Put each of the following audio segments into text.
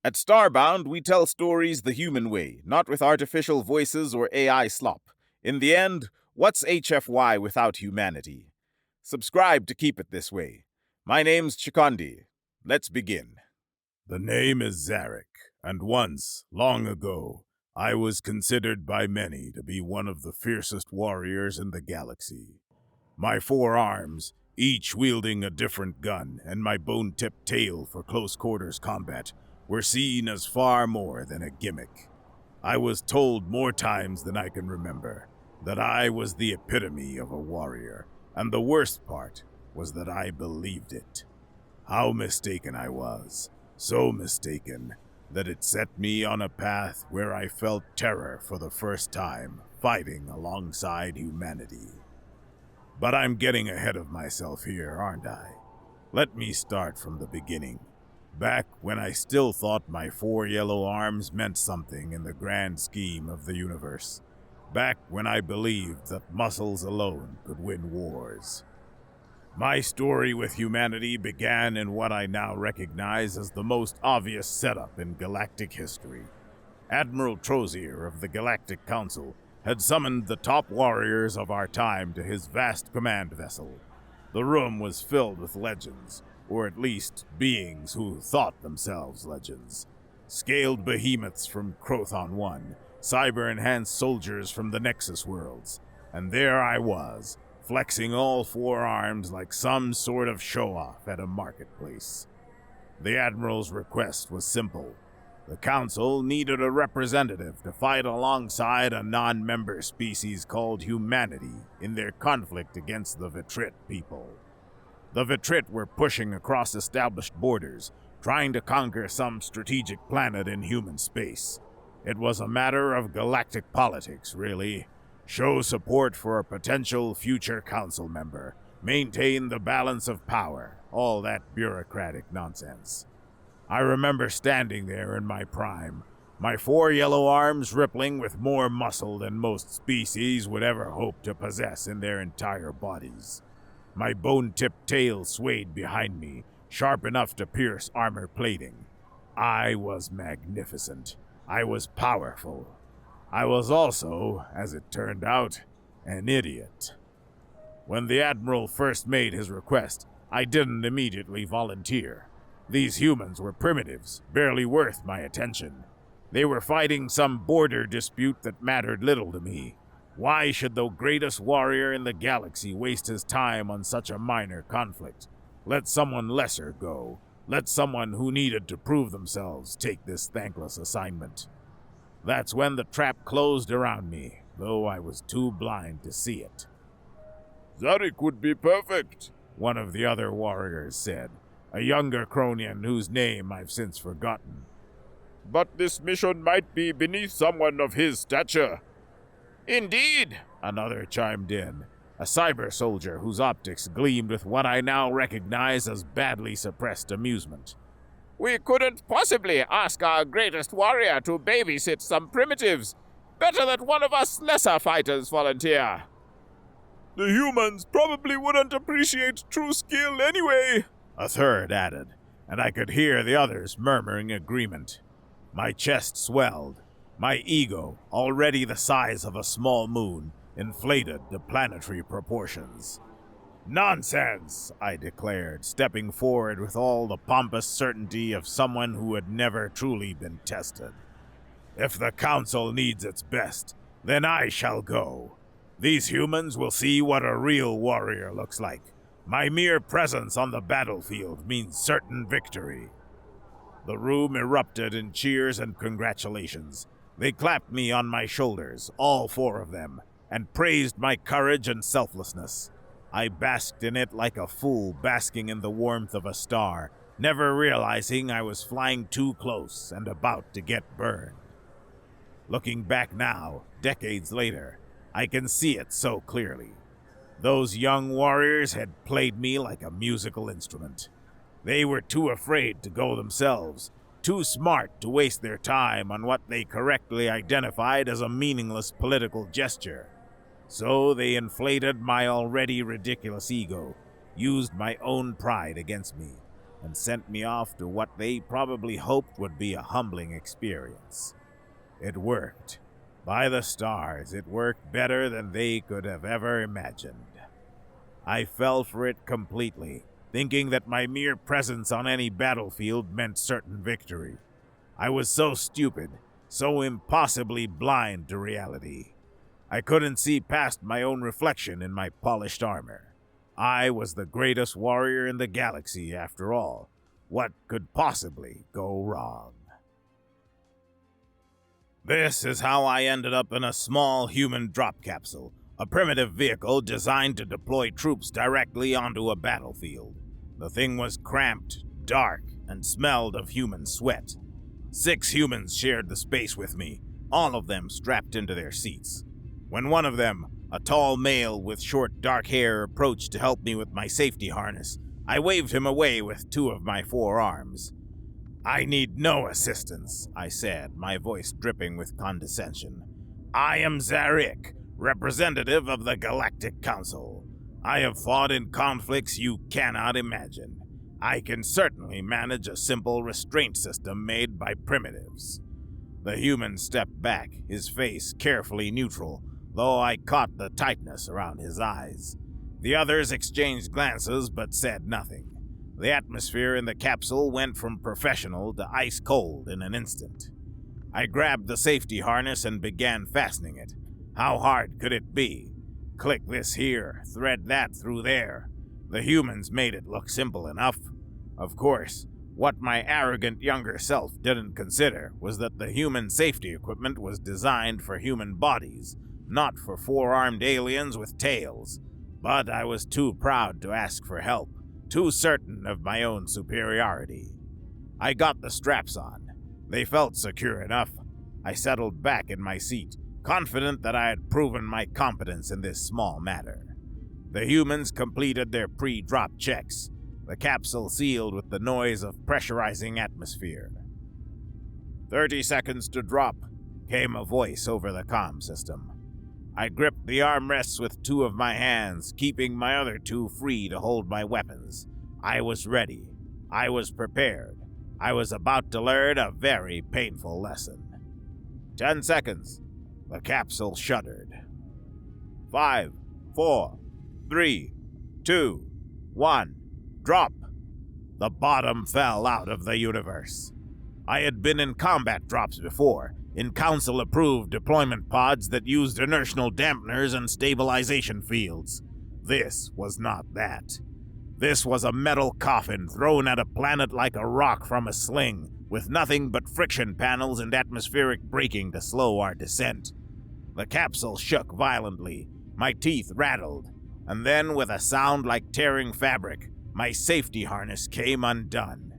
At Starbound, we tell stories the human way, not with artificial voices or AI slop. In the end, what's HFY without humanity? Subscribe to keep it this way. My name's Chikondi. Let's begin. The name is Zarik, and once, long ago, I was considered by many to be one of the fiercest warriors in the galaxy. My 4 arms, each wielding a different gun, and my bone-tipped tail for close-quarters combat, were seen as far more than a gimmick. I was told more times than I can remember that I was the epitome of a warrior, and the worst part was that I believed it. How mistaken I was, so mistaken that it set me on a path where I felt terror for the first time, fighting alongside humanity. But I'm getting ahead of myself here, aren't I? Let me start from the beginning. Back when I still thought my 4 yellow arms meant something in the grand scheme of the universe. Back when I believed that muscles alone could win wars. My story with humanity began in what I now recognize as the most obvious setup in galactic history. Admiral Trozier of the Galactic Council had summoned the top warriors of our time to his vast command vessel. The room was filled with legends, or at least beings who thought themselves legends. Scaled behemoths from Crothon 1, cyber-enhanced soldiers from the Nexus worlds, and there I was, flexing all 4 arms like some sort of show-off at a marketplace. The Admiral's request was simple. The Council needed a representative to fight alongside a non-member species called humanity in their conflict against the Vitrit people. The Vitrit were pushing across established borders, trying to conquer some strategic planet in human space. It was a matter of galactic politics, really. Show support for a potential future council member. Maintain the balance of power. All that bureaucratic nonsense. I remember standing there in my prime, my 4 yellow arms rippling with more muscle than most species would ever hope to possess in their entire bodies. My bone-tipped tail swayed behind me, sharp enough to pierce armor plating. I was magnificent. I was powerful. I was also, as it turned out, an idiot. When the Admiral first made his request, I didn't immediately volunteer. These humans were primitives, barely worth my attention. They were fighting some border dispute that mattered little to me. Why should the greatest warrior in the galaxy waste his time on such a minor conflict? Let someone lesser go. Let someone who needed to prove themselves take this thankless assignment. That's when the trap closed around me, though I was too blind to see it. Zarik would be perfect, one of the other warriors said, a younger Cronian whose name I've since forgotten. But this mission might be beneath someone of his stature. Indeed, another chimed in, a cyber soldier whose optics gleamed with what I now recognize as badly suppressed amusement. We couldn't possibly ask our greatest warrior to babysit some primitives. Better that one of us lesser fighters volunteer. The humans probably wouldn't appreciate true skill anyway, a third added, and I could hear the others murmuring agreement. My chest swelled. My ego, already the size of a small moon, inflated to planetary proportions. Nonsense, I declared, stepping forward with all the pompous certainty of someone who had never truly been tested. If the Council needs its best, then I shall go. These humans will see what a real warrior looks like. My mere presence on the battlefield means certain victory. The room erupted in cheers and congratulations. They clapped me on my shoulders, all 4 of them, and praised my courage and selflessness. I basked in it like a fool basking in the warmth of a star, never realizing I was flying too close and about to get burned. Looking back now, decades later, I can see it so clearly. Those young warriors had played me like a musical instrument. They were too afraid to go themselves, too smart to waste their time on what they correctly identified as a meaningless political gesture. So they inflated my already ridiculous ego, used my own pride against me. and sent me off to what they probably hoped would be a humbling experience. It worked. By the stars, it worked better than they could have ever imagined. I fell for it completely, thinking that my mere presence on any battlefield meant certain victory. I was so stupid, so impossibly blind to reality. I couldn't see past my own reflection in my polished armor. I was the greatest warrior in the galaxy, after all. What could possibly go wrong? This is how I ended up in a small human drop capsule, a primitive vehicle designed to deploy troops directly onto a battlefield. The thing was cramped, dark, and smelled of human sweat. 6 humans shared the space with me, all of them strapped into their seats. When one of them, a tall male with short dark hair, approached to help me with my safety harness, I waved him away with 2 of my 4 arms. "I need no assistance," I said, my voice dripping with condescension. "I am Zarik, representative of the Galactic Council. I have fought in conflicts you cannot imagine. I can certainly manage a simple restraint system made by primitives." The human stepped back, his face carefully neutral, though I caught the tightness around his eyes. The others exchanged glances but said nothing. The atmosphere in the capsule went from professional to ice cold in an instant. I grabbed the safety harness and began fastening it. How hard could it be? Click this here, thread that through there. The humans made it look simple enough. Of course, what my arrogant younger self didn't consider was that the human safety equipment was designed for human bodies, not for 4-armed aliens with tails. But I was too proud to ask for help, too certain of my own superiority. I got the straps on. They felt secure enough. I settled back in my seat, confident that I had proven my competence in this small matter. The humans completed their pre-drop checks, the capsule sealed with the noise of pressurizing atmosphere. 30 seconds to drop, came a voice over the comm system. I gripped the armrests with 2 of my hands, keeping my other 2 free to hold my weapons. I was ready. I was prepared. I was about to learn a very painful lesson. 10 seconds. The capsule shuddered. 5, 4, 3, 2, 1. Drop! The bottom fell out of the universe. I had been in combat drops before, in Council-approved deployment pods that used inertial dampeners and stabilization fields. This was not that. This was a metal coffin thrown at a planet like a rock from a sling, with nothing but friction panels and atmospheric braking to slow our descent. The capsule shook violently, my teeth rattled, and then with a sound like tearing fabric, my safety harness came undone.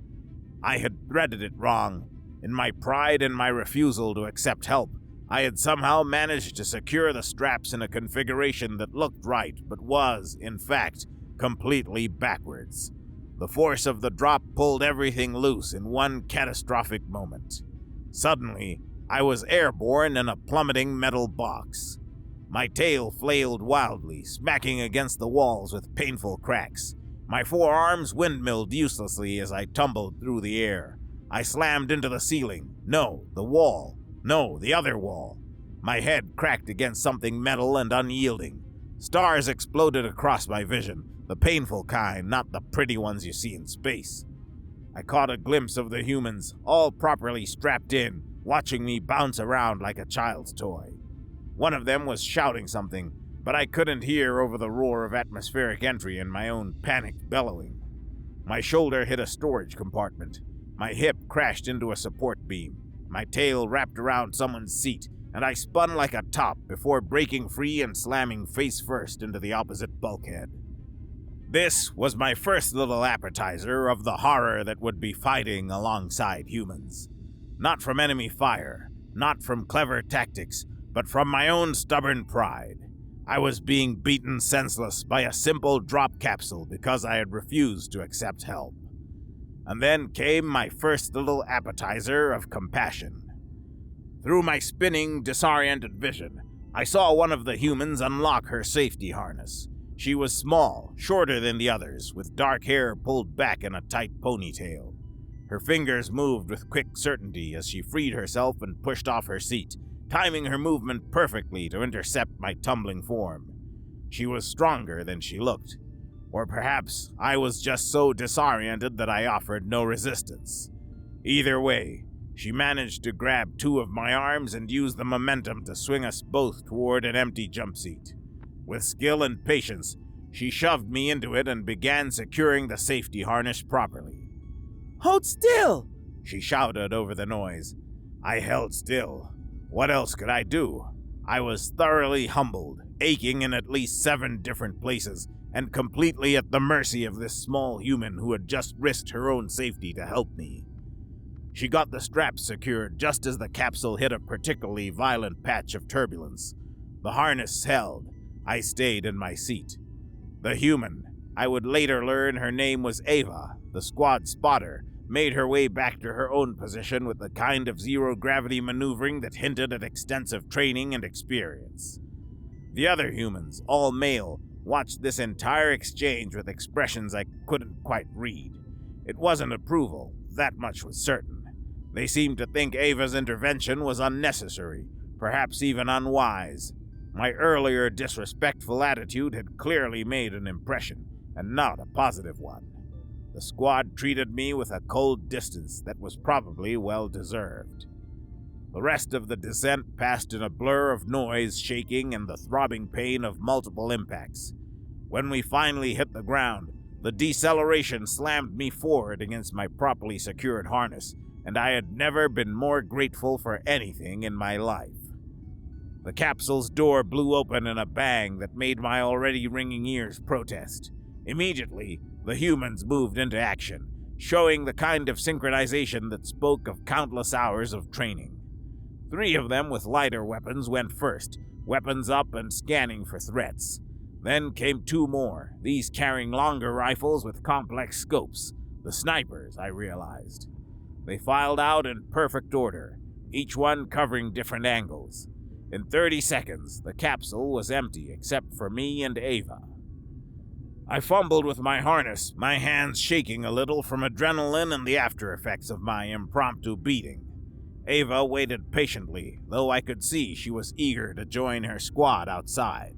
I had threaded it wrong. In my pride and my refusal to accept help, I had somehow managed to secure the straps in a configuration that looked right, but was, in fact, completely backwards. The force of the drop pulled everything loose in one catastrophic moment. Suddenly, I was airborne in a plummeting metal box. My tail flailed wildly, smacking against the walls with painful cracks. My 4 arms windmilled uselessly as I tumbled through the air. I slammed into the ceiling. No, the wall. No, the other wall. My head cracked against something metal and unyielding. Stars exploded across my vision, the painful kind, not the pretty ones you see in space. I caught a glimpse of the humans, all properly strapped in, watching me bounce around like a child's toy. One of them was shouting something, but I couldn't hear over the roar of atmospheric entry and my own panicked bellowing. My shoulder hit a storage compartment. My hip crashed into a support beam. My tail wrapped around someone's seat, and I spun like a top before breaking free and slamming face first into the opposite bulkhead. This was my first little appetizer of the horror that would be fighting alongside humans. Not from enemy fire, not from clever tactics, but from my own stubborn pride. I was being beaten senseless by a simple drop capsule because I had refused to accept help. And then came my first little appetizer of compassion. Through my spinning, disoriented vision, I saw one of the humans unlock her safety harness. She was small, shorter than the others, with dark hair pulled back in a tight ponytail. Her fingers moved with quick certainty as she freed herself and pushed off her seat, timing her movement perfectly to intercept my tumbling form. She was stronger than she looked. Or perhaps I was just so disoriented that I offered no resistance. Either way, she managed to grab two of my arms and use the momentum to swing us both toward an empty jump seat. With skill and patience, she shoved me into it and began securing the safety harness properly. "Hold still!" she shouted over the noise. I held still. What else could I do? I was thoroughly humbled, aching in at least 7 different places, and completely at the mercy of this small human who had just risked her own safety to help me. She got the straps secured just as the capsule hit a particularly violent patch of turbulence. The harness held. I stayed in my seat. The human, I would later learn her name was Ava, the squad spotter, made her way back to her own position with the kind of zero-gravity maneuvering that hinted at extensive training and experience. The other humans, all male, watched this entire exchange with expressions I couldn't quite read. It wasn't approval, that much was certain. They seemed to think Ava's intervention was unnecessary, perhaps even unwise. My earlier disrespectful attitude had clearly made an impression, and not a positive one. The squad treated me with a cold distance that was probably well-deserved. The rest of the descent passed in a blur of noise, shaking, and the throbbing pain of multiple impacts. When we finally hit the ground, the deceleration slammed me forward against my properly secured harness, and I had never been more grateful for anything in my life. The capsule's door blew open in a bang that made my already ringing ears protest. Immediately, the humans moved into action, showing the kind of synchronization that spoke of countless hours of training. 3 of them with lighter weapons went first, weapons up and scanning for threats. Then came 2 more, these carrying longer rifles with complex scopes, the snipers, I realized. They filed out in perfect order, each one covering different angles. In 30 seconds, the capsule was empty except for me and Ava. I fumbled with my harness, my hands shaking a little from adrenaline and the after effects of my impromptu beating. Ava waited patiently, though I could see she was eager to join her squad outside.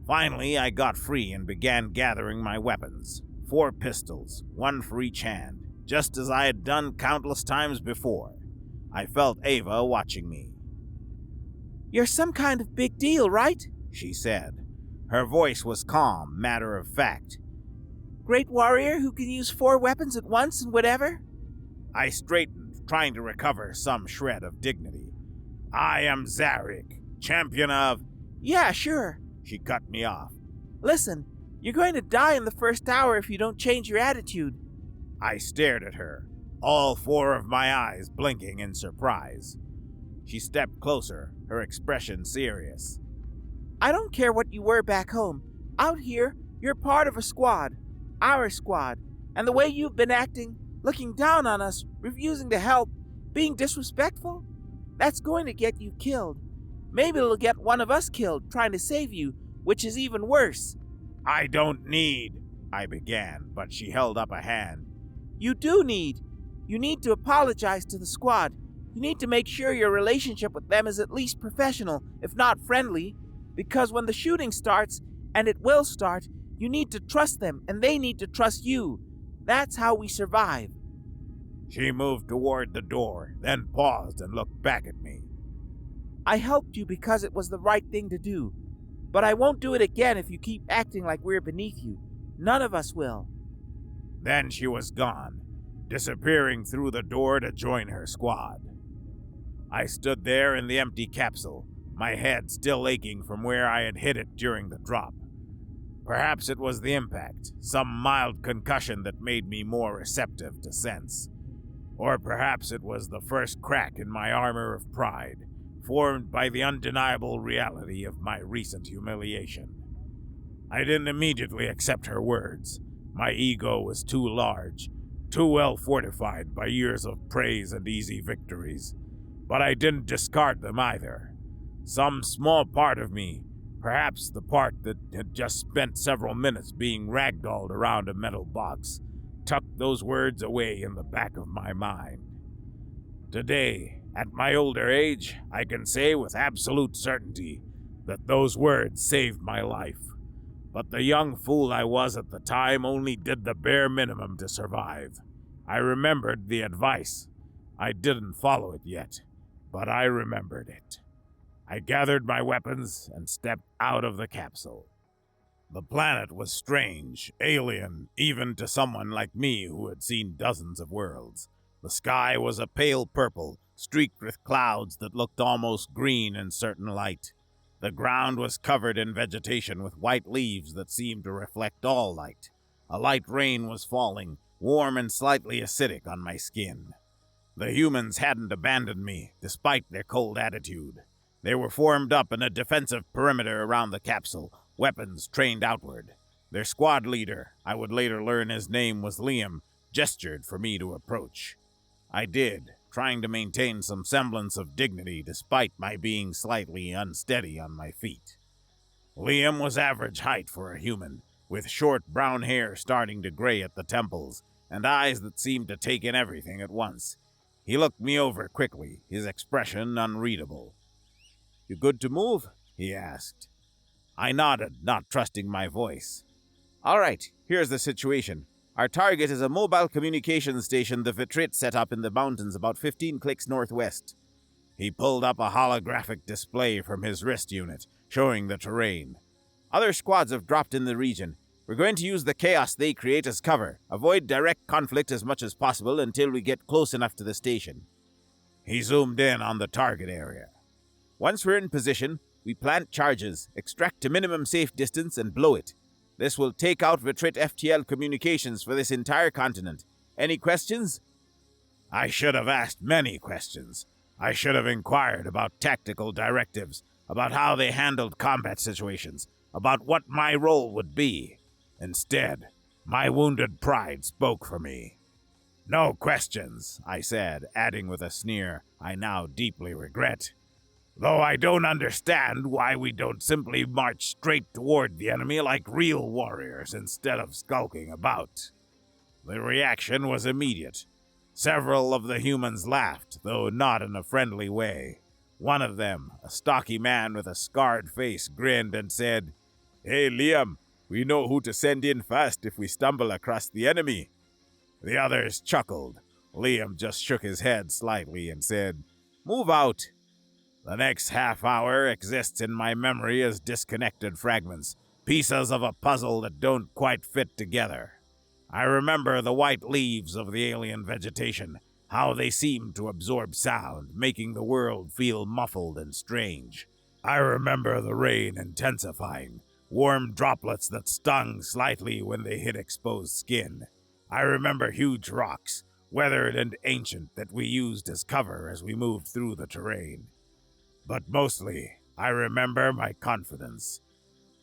Finally, I got free and began gathering my weapons. 4 pistols, 1 for each hand, just as I had done countless times before. I felt Ava watching me. "You're some kind of big deal, right?" she said. Her voice was calm, matter-of-fact. "Great warrior who can use 4 weapons at once and whatever?" I straightened, trying to recover some shred of dignity. "I am Zarik, champion of—" "Yeah, sure." She cut me off. "Listen, you're going to die in the first hour if you don't change your attitude." I stared at her, all 4 of my eyes blinking in surprise. She stepped closer, her expression serious. "I don't care what you were back home. Out here, you're part of a squad. Our squad. And the way you've been acting, looking down on us, refusing to help, being disrespectful, that's going to get you killed. Maybe it'll get one of us killed trying to save you, which is even worse." "I don't need," I began, but she held up a hand. "You do need. You need to apologize to the squad. You need to make sure your relationship with them is at least professional, if not friendly. Because when the shooting starts, and it will start, you need to trust them, and they need to trust you. That's how we survive." She moved toward the door, then paused and looked back at me. "I helped you because it was the right thing to do. But I won't do it again if you keep acting like we're beneath you. None of us will." Then she was gone, disappearing through the door to join her squad. I stood there in the empty capsule, my head still aching from where I had hit it during the drop. Perhaps it was the impact, some mild concussion that made me more receptive to sense. Or perhaps it was the first crack in my armor of pride, formed by the undeniable reality of my recent humiliation. I didn't immediately accept her words. My ego was too large, too well fortified by years of praise and easy victories. But I didn't discard them either. Some small part of me, Perhaps the part that had just spent several minutes being ragdolled around a metal box tucked those words away in the back of my mind. Today, at my older age, I can say with absolute certainty that those words saved my life. But the young fool I was at the time only did the bare minimum to survive. I remembered the advice. I didn't follow it yet, but I remembered it. I gathered my weapons and stepped out of the capsule. The planet was strange, alien, even to someone like me who had seen dozens of worlds. The sky was a pale purple, streaked with clouds that looked almost green in certain light. The ground was covered in vegetation with white leaves that seemed to reflect all light. A light rain was falling, warm and slightly acidic on my skin. The humans hadn't abandoned me, despite their cold attitude. They were formed up in a defensive perimeter around the capsule, weapons trained outward. Their squad leader, I would later learn his name was Liam, gestured for me to approach. I did, trying to maintain some semblance of dignity despite my being slightly unsteady on my feet. Liam was average height for a human, with short brown hair starting to gray at the temples, and eyes that seemed to take in everything at once. He looked me over quickly, his expression unreadable. "You good to move?" he asked. I nodded, not trusting my voice. "All right, here's the situation. Our target is a mobile communications station the Vitrit set up in the mountains about 15 clicks northwest." He pulled up a holographic display from his wrist unit, showing the terrain. "Other squads have dropped in the region. We're going to use the chaos they create as cover. Avoid direct conflict as much as possible until we get close enough to the station." He zoomed in on the target area. "Once we're in position, we plant charges, extract to minimum safe distance, and blow it. This will take out Vitrit FTL communications for this entire continent. Any questions?" I should have asked many questions. I should have inquired about tactical directives, about how they handled combat situations, about what my role would be. Instead, my wounded pride spoke for me. "No questions," I said, adding with a sneer I now deeply regret. "Though I don't understand why we don't simply march straight toward the enemy like real warriors instead of skulking about." The reaction was immediate. Several of the humans laughed, though not in a friendly way. One of them, a stocky man with a scarred face, grinned and said, "Hey, Liam, we know who to send in fast if we stumble across the enemy." The others chuckled. Liam just shook his head slightly and said, "Move out." The next half hour exists in my memory as disconnected fragments, pieces of a puzzle that don't quite fit together. I remember the white leaves of the alien vegetation, how they seemed to absorb sound, making the world feel muffled and strange. I remember the rain intensifying, warm droplets that stung slightly when they hit exposed skin. I remember huge rocks, weathered and ancient, that we used as cover as we moved through the terrain. But mostly, I remember my confidence.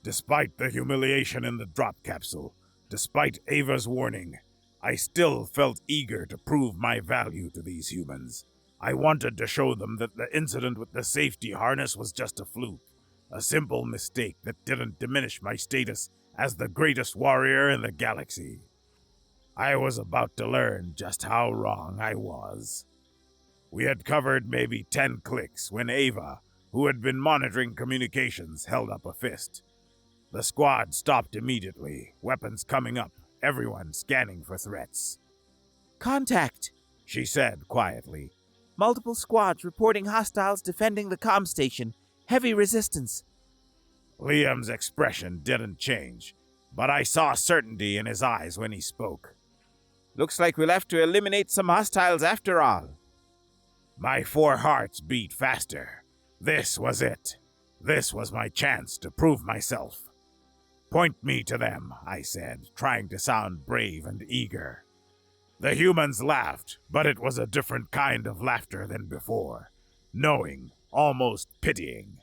Despite the humiliation in the drop capsule, despite Ava's warning, I still felt eager to prove my value to these humans. I wanted to show them that the incident with the safety harness was just a fluke, a simple mistake that didn't diminish my status as the greatest warrior in the galaxy. I was about to learn just how wrong I was. We had covered maybe 10 clicks when Ava, who had been monitoring communications, held up a fist. The squad stopped immediately, weapons coming up, everyone scanning for threats. "Contact," she said quietly. "Multiple squads reporting hostiles defending the comm station. Heavy resistance." Liam's expression didn't change, but I saw certainty in his eyes when he spoke. "Looks like we'll have to eliminate some hostiles after all." My 4 hearts beat faster. This was it. This was my chance to prove myself. "Point me to them," I said, trying to sound brave and eager. The humans laughed, but it was a different kind of laughter than before. Knowing, almost pitying.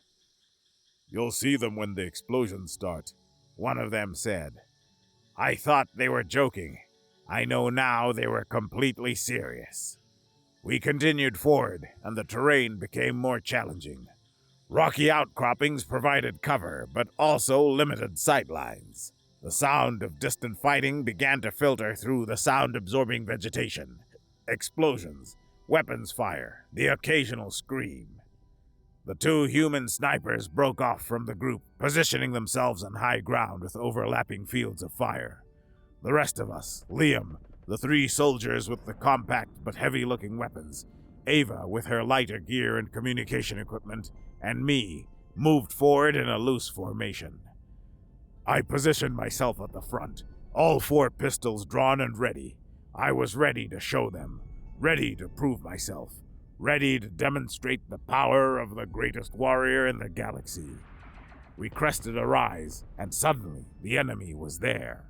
"You'll see them when the explosions start," one of them said. I thought they were joking. I know now they were completely serious. We continued forward, and the terrain became more challenging. Rocky outcroppings provided cover, but also limited sightlines. The sound of distant fighting began to filter through the sound-absorbing vegetation. Explosions, weapons fire, the occasional scream. The two human snipers broke off from the group, positioning themselves on high ground with overlapping fields of fire. The rest of us, Liam, the three soldiers with the compact but heavy-looking weapons, Ava with her lighter gear and communication equipment, and me, moved forward in a loose formation. I positioned myself at the front, all 4 pistols drawn and ready. I was ready to show them, ready to prove myself, ready to demonstrate the power of the greatest warrior in the galaxy. We crested a rise, and suddenly the enemy was there.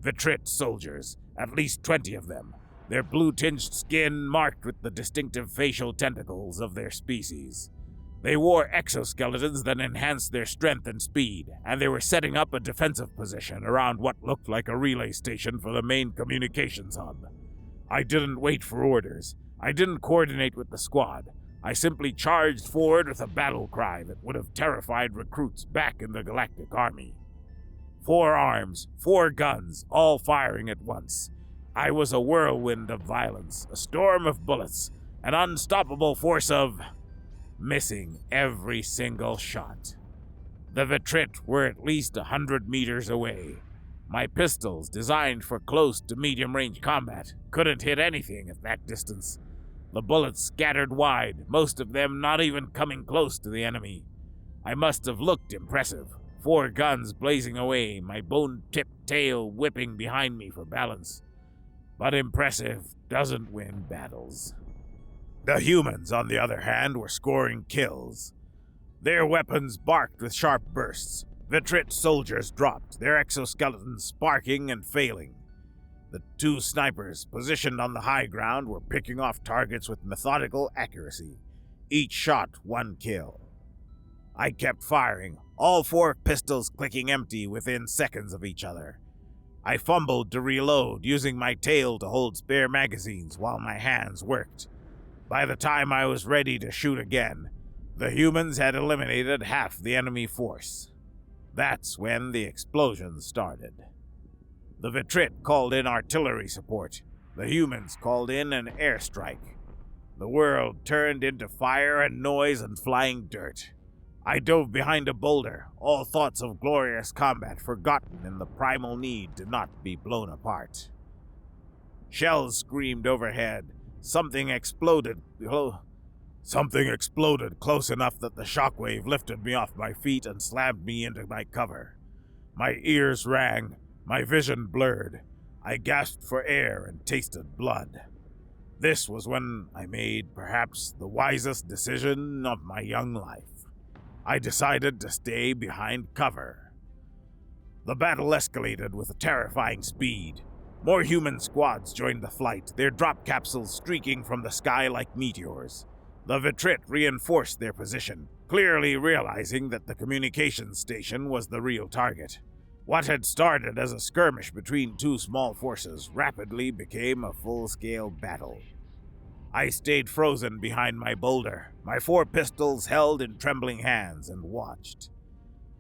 Vitrit soldiers, at least 20 of them, their blue-tinged skin marked with the distinctive facial tentacles of their species. They wore exoskeletons that enhanced their strength and speed, and they were setting up a defensive position around what looked like a relay station for the main communications hub. I didn't wait for orders. I didn't coordinate with the squad. I simply charged forward with a battle cry that would have terrified recruits back in the Galactic Army. 4 arms, 4 guns, all firing at once. I was a whirlwind of violence, a storm of bullets, an unstoppable force of missing every single shot. The Vitrit were at least 100 meters away. My pistols, designed for close to medium-range combat, couldn't hit anything at that distance. The bullets scattered wide, most of them not even coming close to the enemy. I must have looked impressive. 4 guns blazing away, my bone-tipped tail whipping behind me for balance. But impressive doesn't win battles. The humans, on the other hand, were scoring kills. Their weapons barked with sharp bursts. Vitrit soldiers dropped, their exoskeletons sparking and failing. The 2 snipers, positioned on the high ground, were picking off targets with methodical accuracy. Each shot 1 kill. I kept firing, all 4 pistols clicking empty within seconds of each other. I fumbled to reload, using my tail to hold spare magazines while my hands worked. By the time I was ready to shoot again, the humans had eliminated half the enemy force. That's when the explosions started. The Vitrit called in artillery support. The humans called in an airstrike. The world turned into fire and noise and flying dirt. I dove behind a boulder, all thoughts of glorious combat forgotten in the primal need to not be blown apart. Shells screamed overhead. Something exploded close enough that the shockwave lifted me off my feet and slammed me into my cover. My ears rang, my vision blurred. I gasped for air and tasted blood. This was when I made perhaps the wisest decision of my young life. I decided to stay behind cover. The battle escalated with a terrifying speed. More human squads joined the flight, their drop capsules streaking from the sky like meteors. The Vitrit reinforced their position, clearly realizing that the communications station was the real target. What had started as a skirmish between 2 small forces rapidly became a full-scale battle. I stayed frozen behind my boulder, my 4 pistols held in trembling hands, and watched.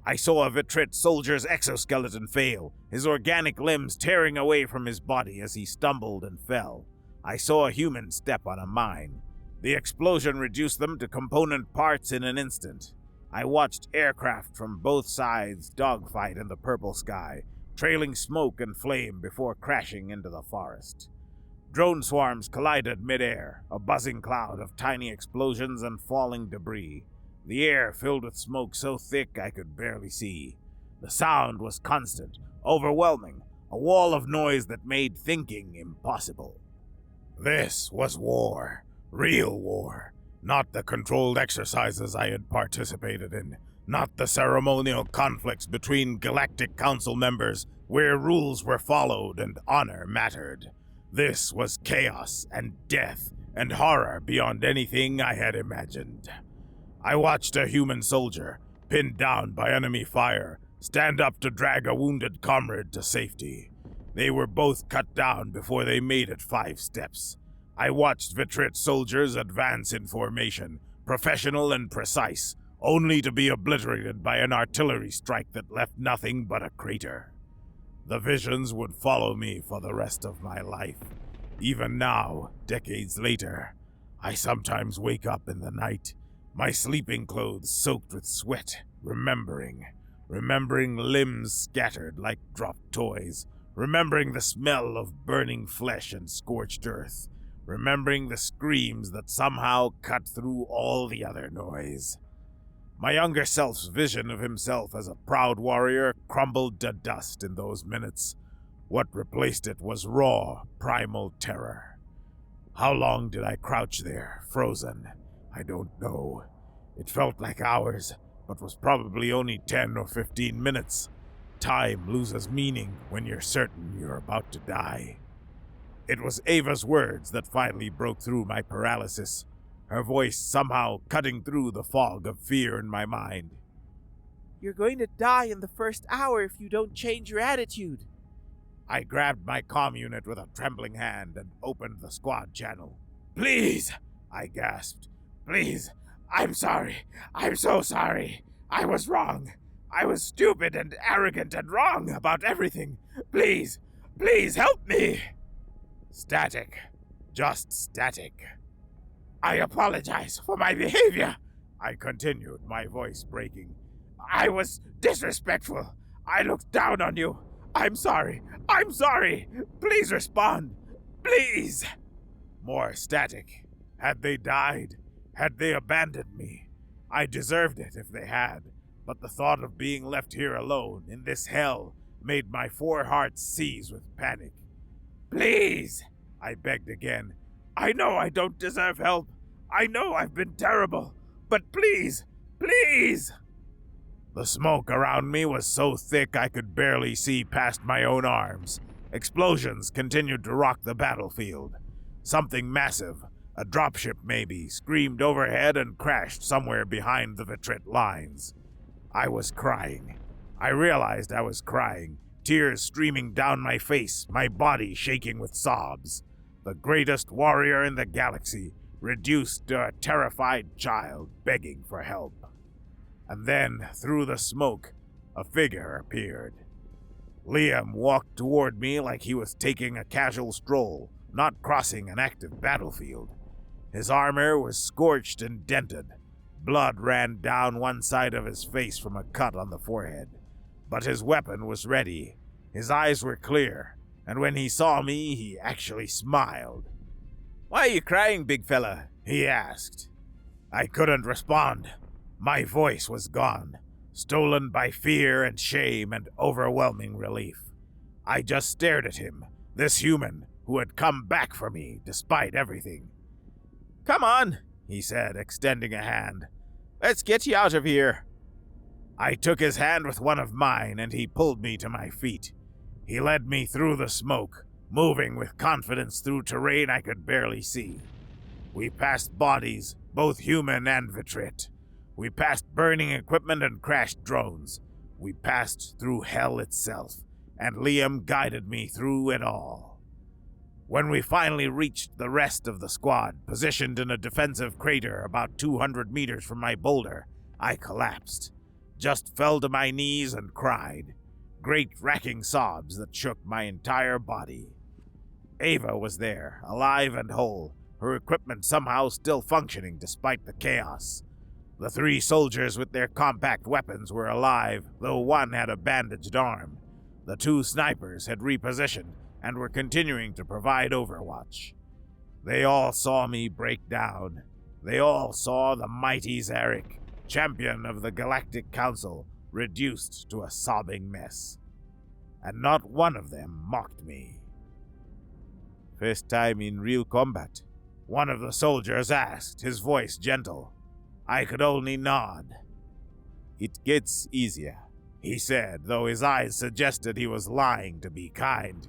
I saw a Vitrit soldier's exoskeleton fail, his organic limbs tearing away from his body as he stumbled and fell. I saw a human step on a mine. The explosion reduced them to component parts in an instant. I watched aircraft from both sides dogfight in the purple sky, trailing smoke and flame before crashing into the forest. Drone swarms collided mid-air, a buzzing cloud of tiny explosions and falling debris. The air filled with smoke so thick I could barely see. The sound was constant, overwhelming, a wall of noise that made thinking impossible. This was war, real war, not the controlled exercises I had participated in, not the ceremonial conflicts between Galactic Council members where rules were followed and honor mattered. This was chaos and death and horror beyond anything I had imagined. I watched a human soldier, pinned down by enemy fire, stand up to drag a wounded comrade to safety. They were both cut down before they made it 5 steps. I watched Vitrit soldiers advance in formation, professional and precise, only to be obliterated by an artillery strike that left nothing but a crater. The visions would follow me for the rest of my life. Even now, decades later, I sometimes wake up in the night, my sleeping clothes soaked with sweat, remembering limbs scattered like dropped toys, remembering the smell of burning flesh and scorched earth, remembering the screams that somehow cut through all the other noise. My younger self's vision of himself as a proud warrior crumbled to dust in those minutes. What replaced it was raw, primal terror. How long did I crouch there, frozen? I don't know. It felt like hours, but was probably only 10 or 15 minutes. Time loses meaning when you're certain you're about to die. It was Ava's words that finally broke through my paralysis, her voice somehow cutting through the fog of fear in my mind. You're going to die in the first hour if you don't change your attitude. I grabbed my comm unit with a trembling hand and opened the squad channel. "Please," I gasped. "Please, I'm sorry. I'm so sorry. I was wrong. I was stupid and arrogant and wrong about everything. Please, please help me." Static. Just static. "I apologize for my behavior," I continued, my voice breaking. "I was disrespectful. I looked down on you. I'm sorry. I'm sorry. Please respond. Please." More static. Had they died? Had they abandoned me? I deserved it if they had, but the thought of being left here alone in this hell made my 4 hearts seize with panic. "Please," I begged again. "I know I don't deserve help. I know I've been terrible, but please, please." The smoke around me was so thick I could barely see past my own arms. Explosions continued to rock the battlefield. Something massive, a dropship maybe, screamed overhead and crashed somewhere behind the Vitrit lines. I was crying. I realized I was crying, tears streaming down my face, my body shaking with sobs. The greatest warrior in the galaxy, reduced to a terrified child begging for help. And then, through the smoke, a figure appeared. Liam walked toward me like he was taking a casual stroll, not crossing an active battlefield. His armor was scorched and dented. Blood ran down one side of his face from a cut on the forehead. But his weapon was ready. His eyes were clear, and when he saw me, he actually smiled. "Why are you crying, big fella?" he asked. I couldn't respond. My voice was gone, stolen by fear and shame and overwhelming relief. I just stared at him, this human who had come back for me despite everything. "Come on," he said, extending a hand. "Let's get you out of here." I took his hand with one of mine and he pulled me to my feet. He led me through the smoke, moving with confidence through terrain I could barely see. We passed bodies, both human and Vitrit. We passed burning equipment and crashed drones. We passed through hell itself, and Liam guided me through it all. When we finally reached the rest of the squad, positioned in a defensive crater about 200 meters from my boulder, I collapsed, just fell to my knees and cried, great racking sobs that shook my entire body. Ava was there, alive and whole, her equipment somehow still functioning despite the chaos. The 3 soldiers with their compact weapons were alive, though one had a bandaged arm. The 2 snipers had repositioned and were continuing to provide overwatch. They all saw me break down. They all saw the mighty Zarik, champion of the Galactic Council, reduced to a sobbing mess. And not one of them mocked me. "First time in real combat?" one of the soldiers asked, his voice gentle. I could only nod. "It gets easier," he said, though his eyes suggested he was lying to be kind.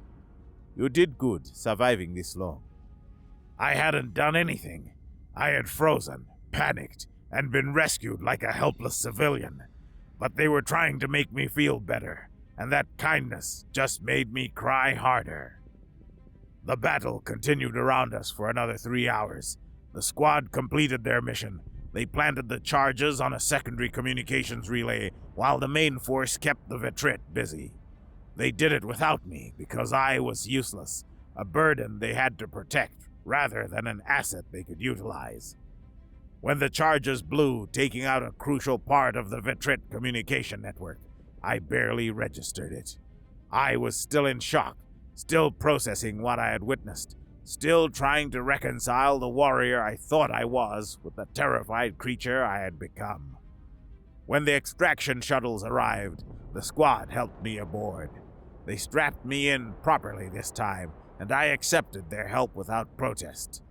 "You did good, surviving this long." I hadn't done anything. I had frozen, panicked, and been rescued like a helpless civilian. But they were trying to make me feel better, and that kindness just made me cry harder. The battle continued around us for another 3 hours. The squad completed their mission, They planted the charges on a secondary communications relay while the main force kept the Vitrit busy. They did it without me because I was useless, a burden they had to protect rather than an asset they could utilize. When the charges blew, taking out a crucial part of the Vitrit communication network, I barely registered it. I was still in shock, still processing what I had witnessed, still trying to reconcile the warrior I thought I was with the terrified creature I had become. When the extraction shuttles arrived, the squad helped me aboard. They strapped me in properly this time, and I accepted their help without protest.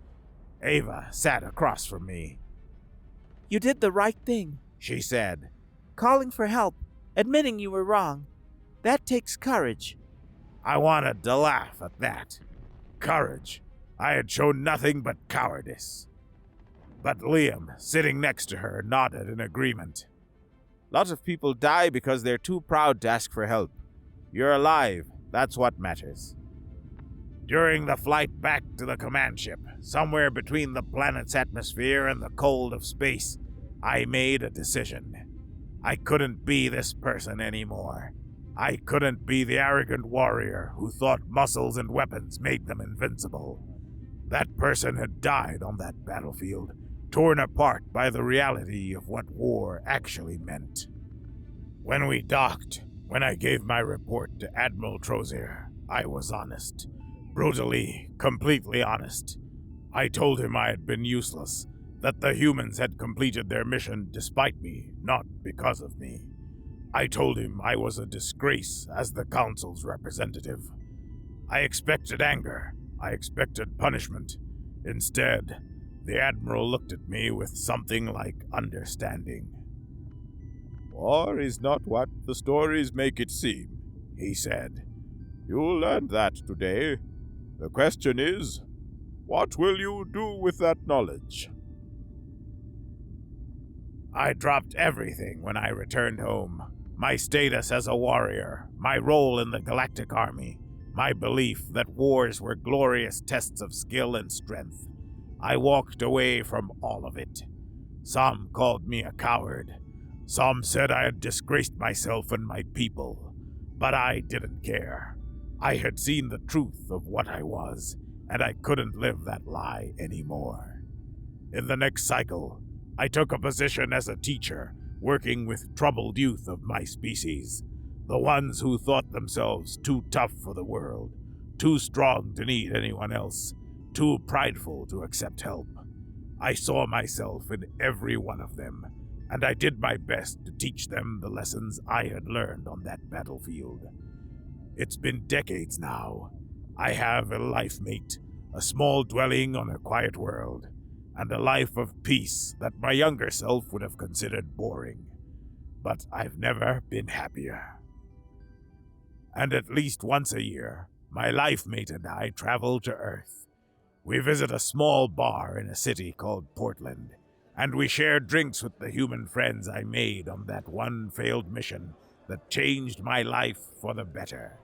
Ava sat across from me. You did the right thing, She said. calling for help, admitting you were wrong. That takes courage. I wanted to laugh at that. Courage. I had shown nothing but cowardice. But Liam, sitting next to her, nodded in agreement. Lots of people die because they're too proud to ask for help. You're alive. That's what matters. During the flight back to the command ship, somewhere between the planet's atmosphere and the cold of space, I made a decision. I couldn't be this person anymore. I couldn't be the arrogant warrior who thought muscles and weapons made them invincible. That person had died on that battlefield, torn apart by the reality of what war actually meant. When we docked, when I gave my report to Admiral Trozier, I was honest. Brutally, completely honest. I told him I had been useless, that the humans had completed their mission despite me, not because of me. I told him I was a disgrace as the Council's representative. I expected anger. I expected punishment. Instead, the Admiral looked at me with something like understanding. War is not what the stories make it seem, He said. You'll learn that today. The question is, what will you do with that knowledge? I dropped everything when I returned home. My status as a warrior, my role in the Galactic Army, my belief that wars were glorious tests of skill and strength. I walked away from all of it. Some called me a coward. Some said I had disgraced myself and my people. But I didn't care. I had seen the truth of what I was, and I couldn't live that lie anymore. In the next cycle, I took a position as a teacher, working with troubled youth of my species, the ones who thought themselves too tough for the world, too strong to need anyone else, too prideful to accept help. I saw myself in every one of them, and I did my best to teach them the lessons I had learned on that battlefield. It's been decades now. I have a lifemate, a small dwelling on a quiet world, and a life of peace that my younger self would have considered boring. But I've never been happier. And at least once a year, my lifemate and I travel to Earth. We visit a small bar in a city called Portland, and we share drinks with the human friends I made on that one failed mission that changed my life for the better.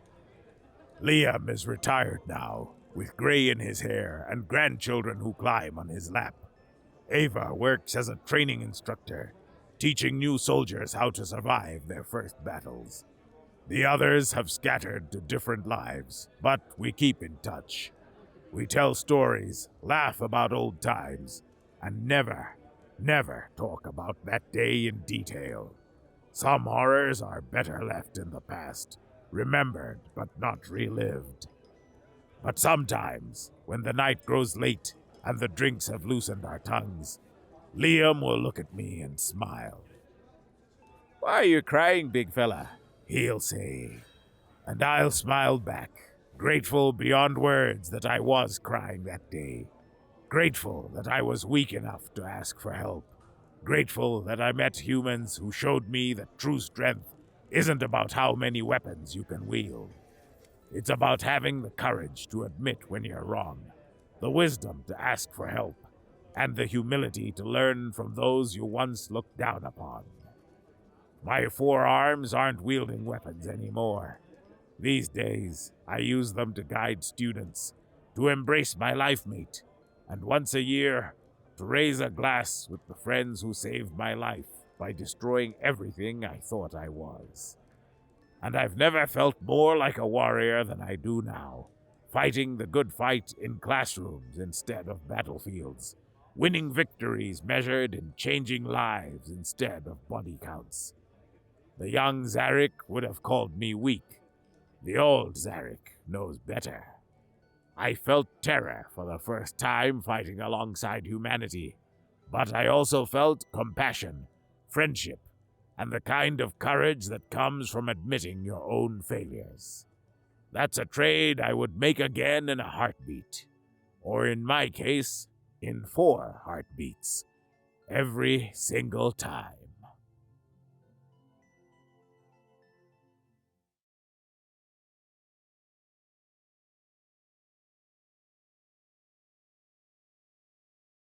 Liam is retired now, with gray in his hair and grandchildren who climb on his lap. Ava works as a training instructor, teaching new soldiers how to survive their first battles. The others have scattered to different lives, but we keep in touch. We tell stories, laugh about old times, and never talk about that day in detail. Some horrors are better left in the past, remembered but not relived. But sometimes, when the night grows late and the drinks have loosened our tongues, Liam will look at me and smile. Why are you crying, big fella? He'll say, and I'll smile back, grateful beyond words that I was crying that day. Grateful that I was weak enough to ask for help. Grateful that I met humans who showed me that true strength isn't about how many weapons you can wield. It's about having the courage to admit when you're wrong, the wisdom to ask for help, and the humility to learn from those you once looked down upon. My forearms aren't wielding weapons anymore. These days, I use them to guide students, to embrace my lifemate, and once a year, to raise a glass with the friends who saved my life by destroying everything I thought I was. And I've never felt more like a warrior than I do now, fighting the good fight in classrooms instead of battlefields, winning victories measured in changing lives instead of body counts. The young Zarik would have called me weak. The old Zarik knows better. I felt terror for the first time fighting alongside humanity, but I also felt compassion, friendship, and the kind of courage that comes from admitting your own failures. That's a trade I would make again in a heartbeat, or in my case, in 4 heartbeats, every single time.